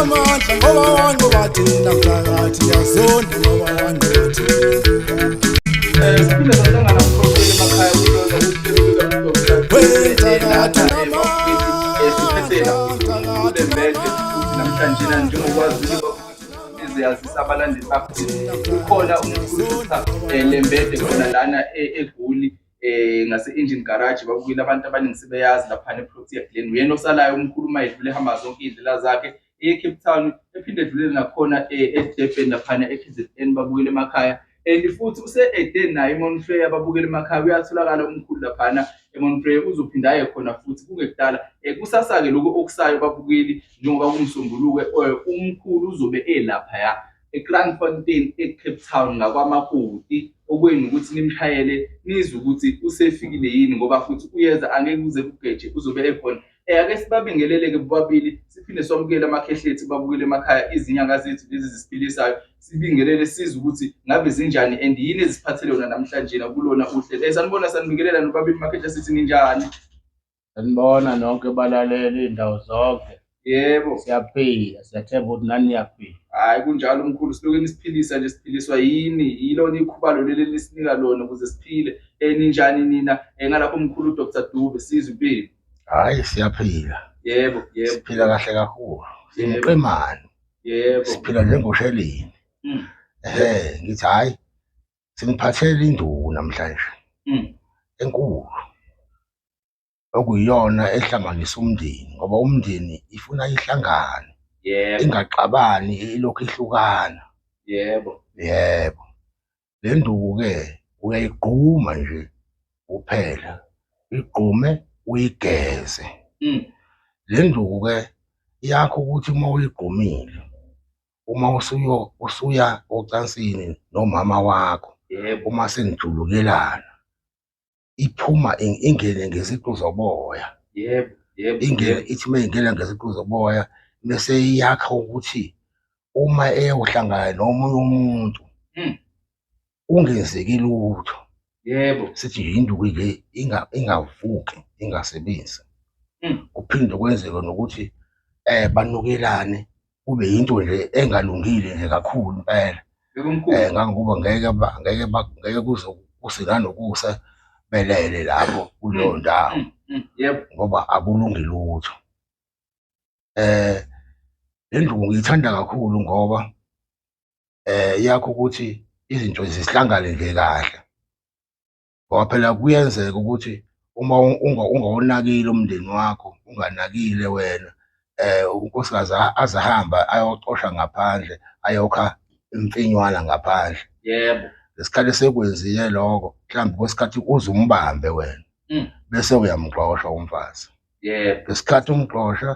amandla ngoba wanqoba thina mphakathi yazonda ngoba wanqoba thina siphinde sahlangana mkhosini emakhaya kulona uhlelo namhlanje njengokwazi ukuthi yazisa abalandeli bakho ukhona umkhulu Lembede khona lana eGoli ngase-Engine Garage babukile abantu abaningi sebeyazi lapha eProtea Glen uyena osalayo umkhulu mayedlule ehamba zonke izindlela zakhe eCape Town ephinde edlulele nakhona eDurban lapha eKZN babukile emakhaya futhi use-Eden naye eMonfrey ababukele emakhaya uyatholakala umkhulu laphana eMonfrey uzophinda aye khona futhi kungekudala kusasa-ke lokho okusayo babukeli njengoba kumsombuluke umkhulu uzobe elaphaya eKranfontein eCape Town ngakwaMakoti okweni ukuthi nimshayele nizwe ukuthi usefikile yini ngoba futhi uyeza angeke uze kugeje uzobe ekhona ake sibabingelele-ke bobabili siphinde somukele amakhehlethi babukele emakhaya izinyanga zethu lezi zisiphilisayo sibingelele sizwe ukuthi ngabe zinjani and yini eziphathele yona namhlanje kulona uhlelo sanibona sanibingelela nobabili makhehle sithi ninjani sanibona nonke balaleli indawo zonke yebo siyaphila siyathemba ukuthi nani niyaphila hayi kunjalo umkhulu siloke nisiphilisa nje siphiliswa yilona ikhubalo leli lisinika lona ukuze siphile ninjani nina ngalapho umkhulu uDr Dube sizwe impilo hayi siyaphila yebo siphila kahle kakhulu simqemani yebo siphila njengoshelini ngithi hayi siniphathele induku namhlanje enkulu okuyiyona ehlanganisa umndeni ngoba umndeni ifuna ihlangane ingaxabani ilokhu ihlukana yebo le nduku-ke uyayigquma nje kuphela igqume uyigeze le nduku-ke yakho ukuthi uma uyigqumile uma usuya ocansini nomama wakho uma senijulukelana iphuma ingene ngesiqu zoboya ingene ithi uma ingena ngesiqu zoboya bese iyakha ukuthi uma eyohlangana nomunye umuntu ungenzeki lutho sithi induku le ingavuki ingasebenzi kuphinde kwenzeke nokuthi banukelane kube yinto nje engalungile nje kakhulu impela ngangoba ngeke kuze nanokusa belele lapho kuleyo ndawo ngoba akulungi lutho le nduku ngiyithanda kakhulu ngoba yakho ukuthi izinto zihlangane nje kahle ngoba phela kuyenzeka ukuthi uma ungawonakile umndeni wakho unganakile wena unkosikazi azahamba ayocosha ngaphandle ayokha imfinywana ngaphandle lesikhathi sekwenzile lokho mhlawumbe kwesikhathi uze umbambe wena bese uyamxosha umfazi ngesikhathi umxosha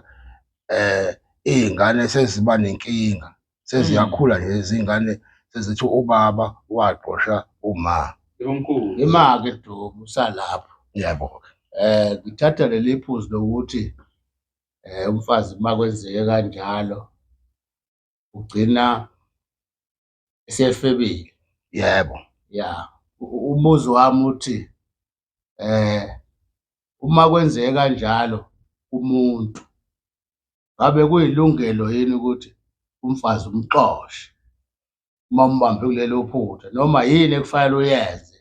iy'ngane seziba nenkinga seziyakhula nje izingane sezithi ubaba waxosha uma ima-ke Dube usalapho yebo ngithatha leli phuzu lokuthi umfazi makwenzeke kanjalo ugcina esefebile yebo umuzi wami uthi uma kwenzeke kanjalo umuntu ngabe kuyilungelo yini ukuthi umfazi umxoshe uma umbambe kulelo phutha noma yini ekufanele uyenze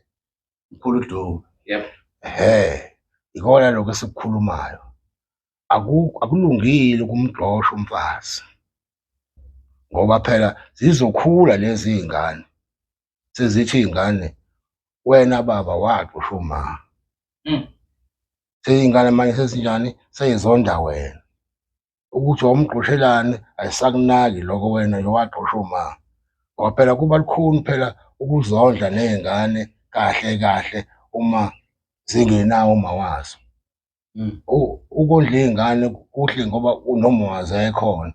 mkhulu Dube ikona lokho esikukhulumayo akulungile ukumxosha umfazi ngoba phela zizokhula lezi iy'ngane sezithi iy'ngane wena baba waxosha uma sey'ngane manje sezinjani seyizonda wena ukuthi wawumxoshelani ayisakunaki lokho wena waxosha uma ngoba phela kuba lukhuni phela ukuzondla ney'ngane kahle kahle uma zingenawo uma wazo ukondla iy'ngane kuhle ngoba noma wazi ekhona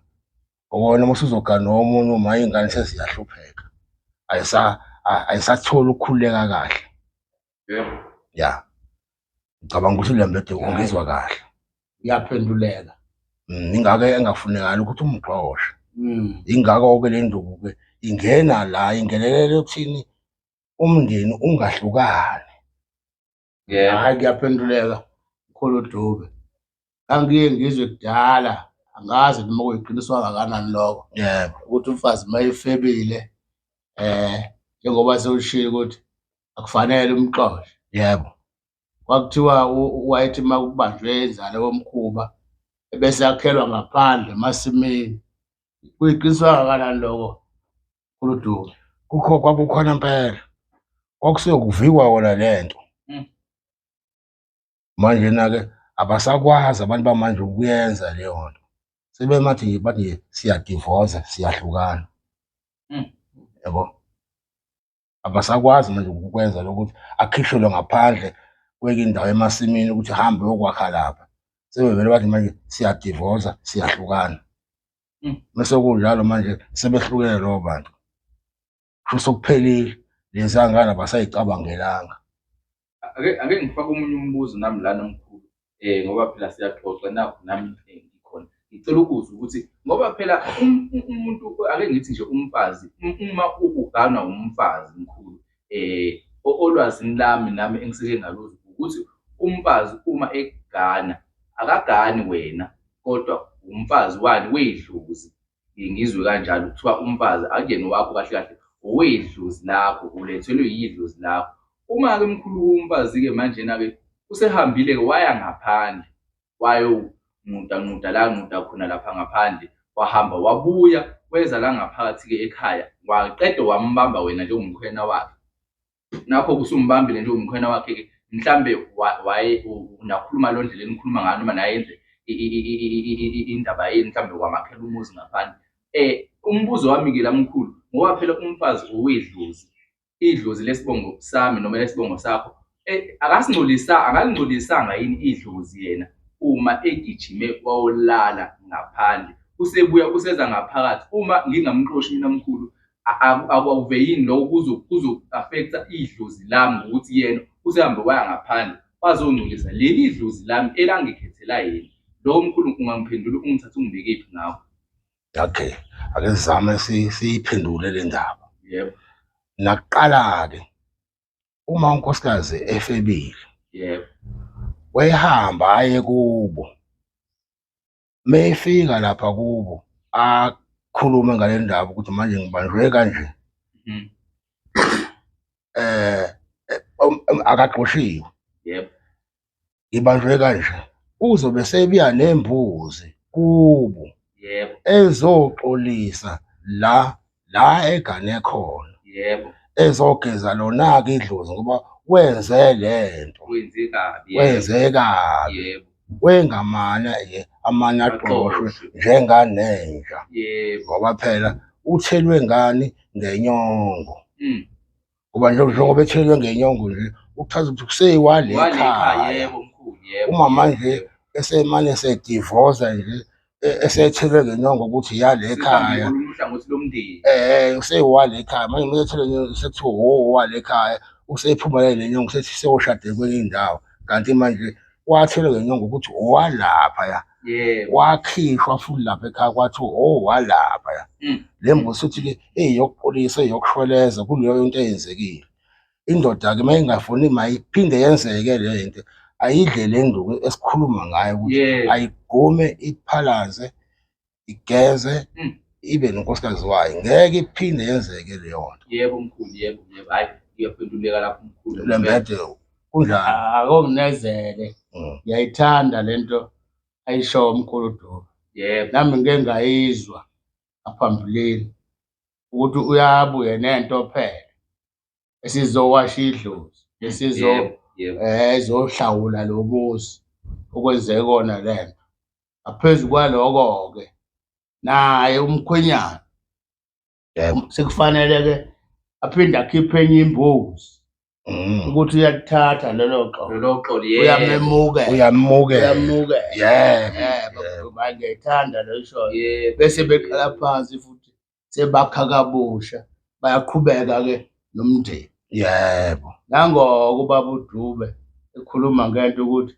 wona uma usuzogana nomunye uma iy'ngane seziyahlupheka ayisatholi ukukhululeka kahle ngicabanga ukuthi Lembede ungizwa kahle uyaphenduleka ingake engafunekali ukuthi umxoshe ingakho-ke le nduku-ke ingena la ingenelele ekuthini umndeni ungahlukani hayi kuyaphenduleka mkhulu Dube angiye ngizwe kudala angazi noma kuyiqiniso kangakanani lokho yebo, ukuthi umfazi mayefebile njengoba sewushilo ukuthi akufanele umxoshe. yebo, Kwakuthiwa wayethi uma kubanjwe inzalo yomkhuba ebese yakhelwa ngaphandle emasimini. Kuyiqiniso kangakanani lokho uDube? kwakukhona impela, kwakusuke kuvikwa wona lento. Manje-ke abasakwazi abantu bamanje ukuyenza leyo nto, sebemathi bathi siyadivosa, siyahlukana, yabo. Abasakwazi manje ukukwenza lokuthi akhishelwe ngaphandle kweke indawo emasimini ukuthi hambe uyokwakha lapha. Sebevele bathi manje siyadivosa, siyahlukana. Mase kunjalo manje sebehlukene labo bantu. Kusho sekuphelile, lezi ngane abasayicabangelanga. Ake ngifake omunye umbuzo nami lana mkhulu, ngoba phela siyaxoxa nakho nami ngikhona. Ngicela ukuzwa ukuthi ngoba phela umuntu ake ngithi nje umfazi uma uganwa umfazi mkhulu, olwazini lami nami engiseke ngaluzi ukuthi umfazi uma egana akagani wena kodwa umfazi wani wedlozi. Ngizwe kanjalo kuthiwa umfazi akuyena wakho kahle kahle owedlozi lakho, ulethelwe yidlozi lakho. Uma-ke mkhulu umfazi-ke manje-ke usehambile-ke waya ngaphandle wayonquda la nquda khona lapha ngaphandle, wahamba wabuya weza la ngaphakathi-ke ekhaya, waqeda wambamba wena njengomkhwena wakhe. Nakho kusumbambile njengomkhwena wakhe-ke mhlambe unakhuluma lo ndlela enikhuluma ngayo noma nayenze indaba yeni mhlambe wamakhela umuzi ngaphandle. Umbuzo wami-ke la mkhulu, ngoba phela umfazi owedlozi, idlozi lesibongo sami noma lesibongo sakho, akalingcolisanga yini idlozi yena uma egijime wayolala ngaphandle, usebuya useza ngaphakathi. Uma ngingamxoshi mina mkhulu, akuve yini lokho kuzo-affecta idlozi lami ngokuthi yena usehambe waya ngaphandle wazongcolisa leli idlozi lami elangikhethela yena? Lo mkhulu ungangiphendula ungithathe ungibeke iphi ngakho? Okay, ake sizame siyiphendule le ndaba. Yebo. Nakuqala-ke uma unkosikazi efebile, Yebo. wayehamba aye kubo, mefika lapha kubo akhulume ngale ndaba ukuthi manje ngibanjwe kanje, akaxoshiwe, Yebo. ngibanjwe kanje, uzobe sebuya nembuzi kubo Yebo. ezoxolisa la egane khona, Yebo. ezogeza lona-ke idlozi ngoba wenze lento, Wenze kabi. wenze kabi, Yebo. wengamane amane aqoshwe njenganenja, Yebo. ngoba phela uthelwe ngani ngenyongo. Ngoba njengoba ethelwe ngenyongo nje uchaza ukuthi kuseyiwale ekhaya. Yebo mkhulu, yebo. Uma manje esemane sedivosa nje esethelwe ngenyongo ukuthi yale ekhaya, Uhlangothi lomndeni. useyiwale ekhaya manje uma ethelwe sethi wale ekhaya, usephumelele nenyongo sethi seyoshade kwenye indawo, kanti manje wathelwe ngenyongo ukuthi owalaphaya. Yebo. Wakhishwa futhi lapha ekhaya kwathi owalaphaya. Le mbuzi futhi-ke eyokuxolisa eyokushweleza kuleyo nto eyenzekile. Indoda-ke uma ingafuni mayiphinde yenzeke le nto, ayidle le nduku esikhuluma ngayo ukuthi ayigume, iphalaze, igeze, ibe nonkosikazi wayo, ngeke iphinde yenzeke leyo nto. Yebo mkhulu, yebo, yebo. Hayi, ngiyaphenduleka lapho mkhulu. Lembede kunjani? Akonginezele, ngiyayithanda lento ayisho umkhulu uDube. Yebo. Nami ngeke ngayizwa aphambilini ukuthi uyabuye nento phela esizowasha idlozi, ezohlawula lo muzi okwenzeke kona lento. Ngaphezu kwaloko-ke naye umkhwenyana sekufanele-ke aphinde akhiphe enye imbuzi ukuthi uyalithatha lelo xolo, uyamemukela. Yebo, ngiyayithanda lo shoyo. Bese beqala phansi futhi sebakha kabusha, bayaqhubeka-ke nomndeni. Yebo. Nangoko ubaba uDube ekhuluma ngento ukuthi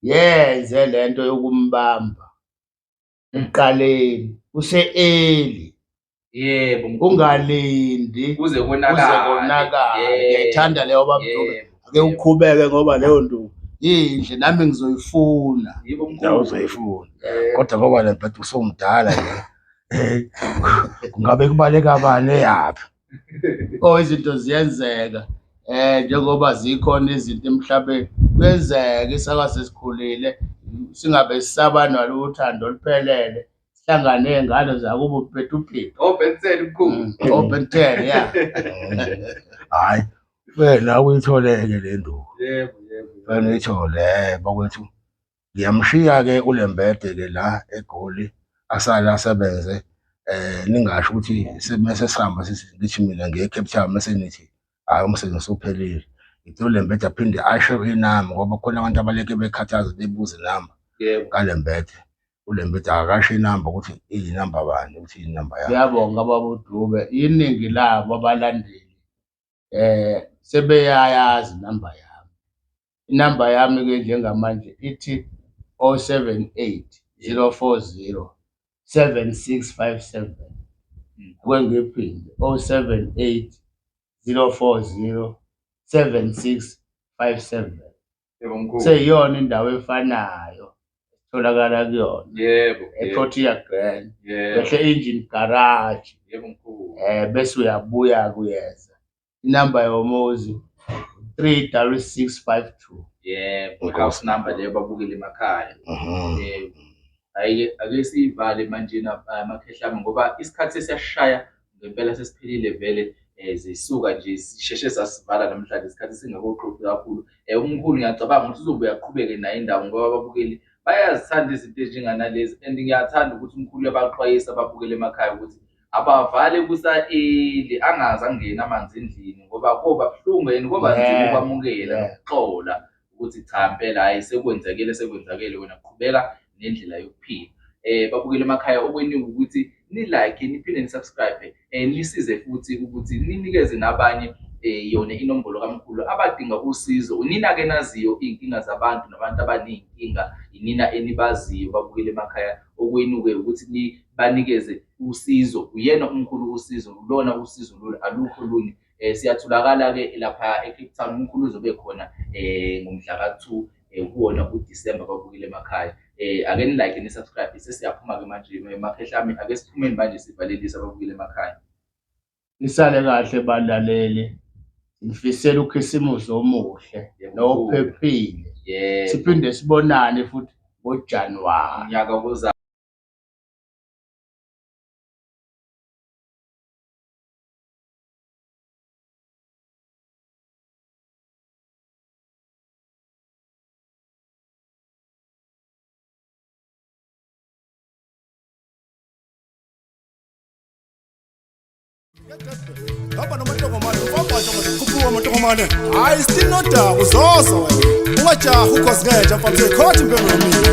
yenze lento yokumbamba ekuqaleni kuse-early. Yebo. Ungalindi Kuze konakale. Ngiyayithanda leyo baba uDube. Ake uqhubeke ngoba leyo nto yindle nami ngizoyifuna. Yibo la mkhulu. uzoyifuna kodwa ngoba le mpethu usumdala nje kungabe kubaleka bani eyaphi Oh, izinto ziyenzeka. Njengoba zikhona izinto emhlabeni, kuyenzeka isaka sesikhulile singabe sisaba nalo uthando oluphelele. Sihlangane ney'ngane zakubo uphethe uphiko. Obhensele mkhulu. Open 10, ya. hayi wena uyithole-ke le nduku Yebo. wena uyithole bakwethu ngiyamshiya-ke uLembede-ke la eGoli asale asebenze ningasho ukuthi mese sihamba ngithi mina ngiye-Cape Town mase nithi hhayi umsebenzi usuphelile. Ngithi uLembede aphinde asho inamba ngoba khona abantu abaleke bekhathaza bebuze inamba Yebo. kaLembede. uLembede akasho inamba ukuthi iyinamba bani ukuthi iyinamba yakhe. Ngiyabonga baba uDube, iningi labo abalandeli sebeyayazi inamba yami. Inamba yami-ke njengamanje ithi 078 040 7657. Akwengiphinde 078 040 7657. Yebo mkhulu. Seyiyona indawo efanayo etholakala kuyona. Yebo. Eprotea Grand. Yebo. Behle engine garage. Yebo mkhulu. Bese uyabuya kuyeza. Inamba yomuzi 36652. Yebo. House number leyo babukele emakhaya. Yebo. Ake siyivale manje amakhehlame ngoba isikhathi sesiyashaya ngempela sesiphelile vele zisuka nje sisheshe sasivala namhlanje isikhathi singakoqoqi kakhulu. Umkhulu ngiyacabanga ukuthi uzobuya aqhubeke nayo indawo ngoba ababukeli bayazithanda izinto ezinjenganalezi and ngiyathanda ukuthi umkhulu yabaxwayisa ababukeli emakhaya ukuthi abavale kusa-early angaze angena amanzi endlini ngoba koba buhlungu and koba nzima ukwamukela nokuxola ukuthi cha impela hayi sekwenzakele wena qhubeka nendlela yokuphila. Babukele emakhaya okweningi ukuthi ni-like niphinde ni-subscribe nisize futhi ukuthi ninikeze nabanye yona inombolo kaMkhulu abadinga usizo. Nina-ke naziyo iy'nkinga zabantu nabantu abaney'nkinga, inina enibaziyo babukele emakhaya. Okwenu-ke ukuthi nibanikeze usizo, uyena umkhulu usizo, lona usizo lolu alukho luni. Siyatholakala-ke lapha eCape Town. umkhulu uzobe khona ngomhla ka-2 kuwona uDisemba babukele emakhaya. Ake ni-like ni-subscribe sesiyaphuma-ke manje emakhehlame. Ake siphumeni manje sivalelise ababukele emakhaya. Nisale kahle balaleli. Ngifisela ukhisimusi omuhle nophephile. Siphinde sibonane futhi ngoJanuwari. Unyaka ozayo. Hamba nomantokomane, ufamba khuphuka amantokomane. Hayi still nodaku uzoza wena. Ungajahi ukhosi ngenja mfana, sekhothi impembe yomini.